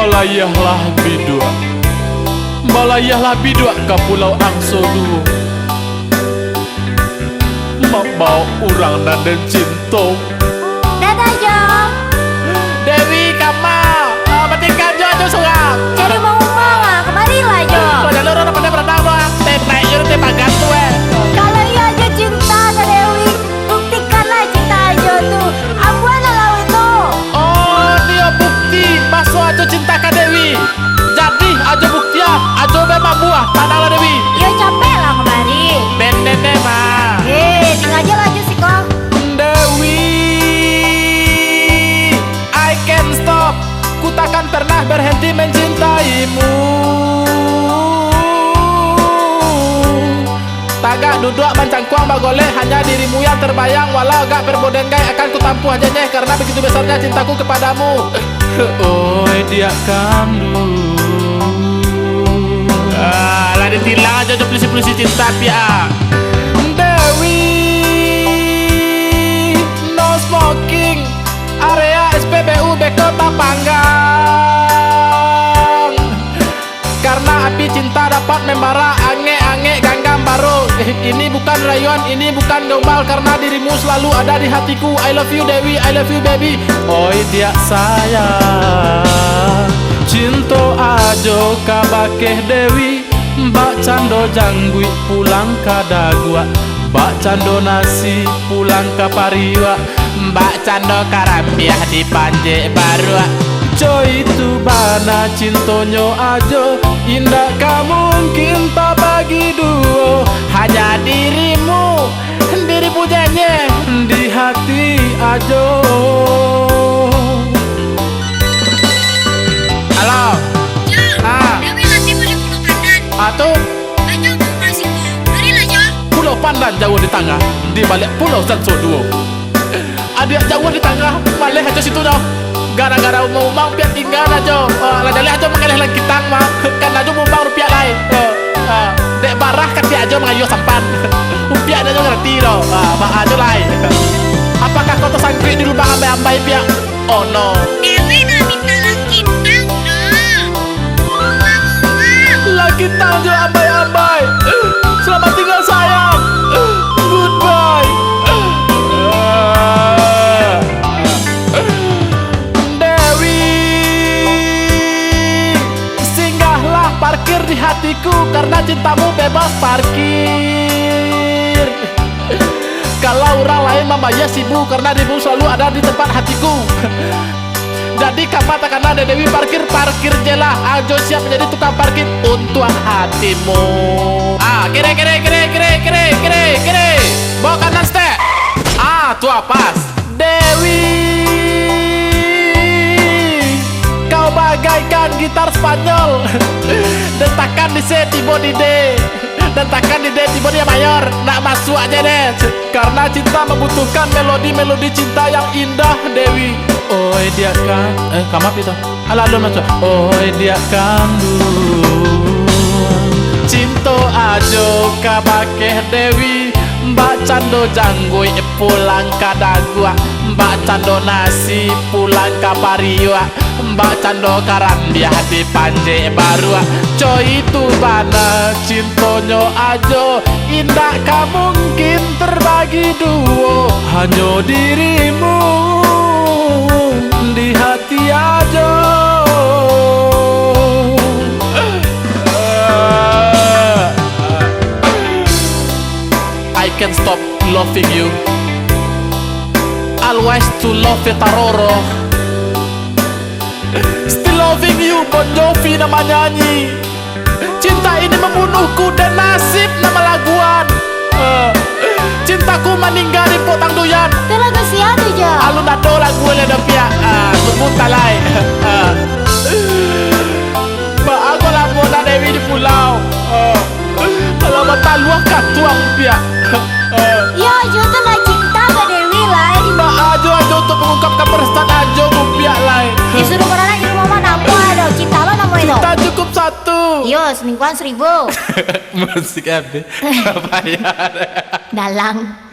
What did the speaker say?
Balayahlah bidua ke Pulau Angso Duo. Mak bawa orang dan cinta. Dadah Jo. Dewi Kamal, matikan Jo aja seorang. Jadi mau kemarilah Jo. Jalur orang pada berenang doang. Naik yur teh pagat tuh. Kalau iya Jo cinta sama Dewi, buktikanlah cinta Jo tuh. Ambuan lalau itu. Oh, dia bukti bahwa aja cinta ke Dewi. Jadi aja bukti ya, aja memang buah tanahlah Dewi. Iya capek lah kemari. Nene mah. Tinggal aja laju sih kok. Dewi, I can't stop. Ku takkan pernah berhenti mencintaimu. Tagak duduk mencangkuang bagoleh, hanya dirimu yang terbayang. Walau gak berboden gay akan ku tampuh hajanya, karena begitu besarnya cintaku kepadamu. Oi dia kandu. Lah ditilang aja polisi-polisi cinta pia. Dewi, no smoking, area SPBU Kota Panggang. Karena api cinta dapat membara, ange-ange ganggam baru. Ini bukan rayuan, ini bukan gombal, karena dirimu selalu ada di hatiku. I love you Dewi, I love you baby. Oi dia sayang, cinta ajo kabakeh Dewi. Mbak Cando janggui pulang ke Dagua, Mbak Cando nasi pulang ke Pariwa, Mbak Cando karambiah di Panje Barua. Jo itu bana cintonyo ajo, indah kamu mungkin tak bagi duo. Hanya dirimu, diri pujanya di hati ajo. Halo. Dewi nanti boleh pulau pandan. Atau Ayo masih marilah Jo. Pulau Pandan jauh di tengah, di balik Pulau Sanso Duo. Ada jauh di tengah, balik aja situ dong. Gara-gara mau piat tinggal aja. Lah jadi aja mengalih lagi kitang mah. Kan aja mau rupiah lain. Dek barah kan dia aja mengayu sampan. Rupiah aja ngerti dong. Mak aja lain. Apakah kau tersangkut di lubang ambai-ambai pihak? Oh no. Dewi nak minta lagi tang Lagi tangjo ambai-ambai. Selamat tinggal sayang. Goodbye. Dewi, singgahlah parkir di hatiku, karena cintamu bebas parkir. Kalau orang lain membayar sibuk, karena dirimu selalu ada di tempat hatiku. Jadi kamu katakanlah Dewi parkir jelah. Ajo siap menjadi tukang parkir untuk hatimu. Kiri. Bawa kanan step. Tua pas. Dewi, kau bagaikan gitar Spanyol. Dentakan di C, tiba di D. Dentakan di D, tiba di mayor. Nak masuk aja deh. Karena cinta membutuhkan melodi-melodi cinta yang indah Dewi. Oi dia kan, kamap itu. Halo macam. Oi dia kandu. Cinta ajo kabakeh Dewi. Mbak Cando janggui pulang ke Dagua, Mbak Cando nasi pulang ke Pariwa, Mbak Cando karambiah di Panje Barua. Coy itu bana cintonyo ajo, indah kamu mungkin terbagi duo. Hanya dirimu di hati ajo. I can't stop loving you. Always to love Taroro. Still loving you, Bon Jovi nama nyanyi. Cinta ini membunuhku dan nasib nama laguan. Cintaku meninggal di potang duyan. Itu lagu siapa tuh Jo? Alun dado lagu le dapia. Sebut talai. Mbak aku lamun Dewi di pulau. Kalau mata luah katuang pia. Ya Jo tuh lah cinta ke Dewi lain. Mbak ajo untuk mengungkapkan perasaan ajo mupiak lain. Disuruh orang lagi rumah mana ada cinta lo namanya itu. Kita cukup satu. Yo semingguan 1000. Musik apa? Bayar. Dalang.